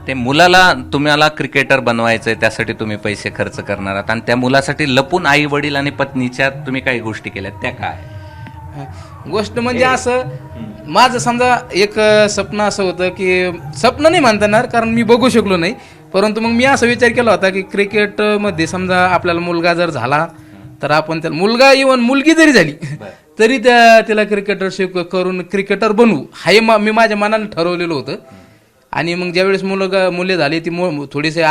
ते मुलाला तुम्हाला क्रिकेटर बनवायचंय, त्यासाठी तुम्ही पैसे खर्च करणार आहात आणि त्या मुलासाठी लपून आई वडील आणि पत्नीच्या तुम्ही काही गोष्टी केल्यात, त्या काय? गोष्ट म्हणजे असं माझं समजा एक स्वप्न असं होतं की स्वप्न नाही म्हणता येणार कारण मी बघू शकलो नाही, परंतु मग मी असा विचार केला होता की क्रिकेटमध्ये समजा आपल्याला मुलगा जर झाला तर आपण त्याला मुलगा इव्हन मुलगी जरी झाली तरी तिला क्रिकेटरशिप करून क्रिकेटर बनवू हे मी माझ्या मनानं ठरवलेलं होतं. आणि मग ज्यावेळेस मुले झाली ती थोडीसे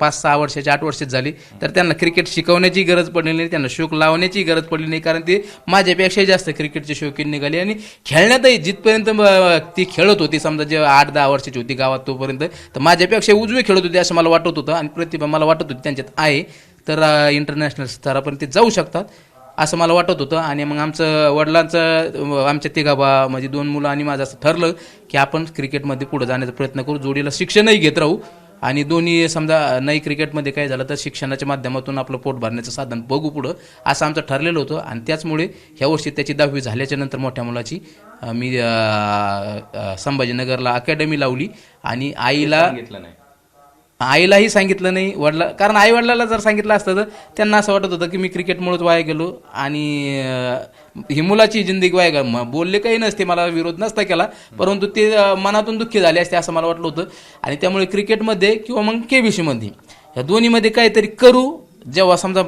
5-6 वर्षाची 8 वर्षाची झाली तर त्यांना क्रिकेट शिकवण्याची गरज पडली नाही, त्यांना शौक लावण्याची गरज पडली नाही, कारण ते माझ्यापेक्षाही जास्त क्रिकेटचे शौकीन निघाले. आणि खेळण्यातही जिथपर्यंत ती खेळत होती समजा जे 8-10 वर्षाची होती गावात तोपर्यंत, तर माझ्यापेक्षा उजवे खेळत होते असं मला वाटत होतं आणि प्रतिभा मला वाटत होती त्यांच्यात आहे, तर इंटरनॅशनल स्तरापर्यंत ते जाऊ शकतात असं मला वाटत होतं. आणि मग आमचं वडिलांचं आमच्या तिघा म्हणजे 2 मुलं आणि माझं असं ठरलं की आपण क्रिकेटमध्ये पुढे जाण्याचा प्रयत्न करू, जोडीला शिक्षणही घेत राहू आणि दोन्ही समजा नाही क्रिकेटमध्ये काय झालं तर शिक्षणाच्या माध्यमातून आपलं पोट भरण्याचं साधन बघू पुढं, असं आमचं ठरलेलं होतं. आणि त्याचमुळे ह्या वर्षी त्याची 10वी झाल्याच्या नंतर मोठ्या मुलाची मी संभाजीनगरला अकॅडमी लावली. आणि आईलाही सांगितलं नाही, कारण आई वडिलाला जर सांगितलं असतं तर त्यांना असं वाटत होतं की मी क्रिकेटमुळेच वाया गेलो आणि ही मुलाची जिंदगी वाया गेलो. बोलले काही नसते, मला विरोध नसता केला, परंतु ते मनातून दुःखी झाले असते असं मला वाटलं होतं. आणि त्यामुळे क्रिकेटमध्ये किंवा मग केबीसीमध्ये ह्या दोन्हीमध्ये काहीतरी करू, जेव्हा समजा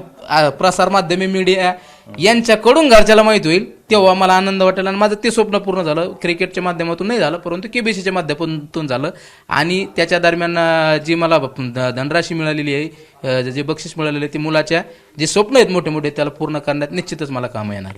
प्रसारमाध्यमे मीडिया यांच्याकडून घरच्याला माहीत होईल तेव्हा मला आनंद वाटेल. आणि माझं ते स्वप्न पूर्ण झालं. क्रिकेटच्या माध्यमातून नाही झालं परंतु केबीसीच्या माध्यमातून झालं. आणि त्याच्या दरम्यान जी मला धनराशी मिळालेली आहे, जे बक्षीस मिळालेले आहे, ते मुलाच्या जे स्वप्न आहेत मोठे मोठे त्याला पूर्ण करण्यात निश्चितच मला कामं येणार.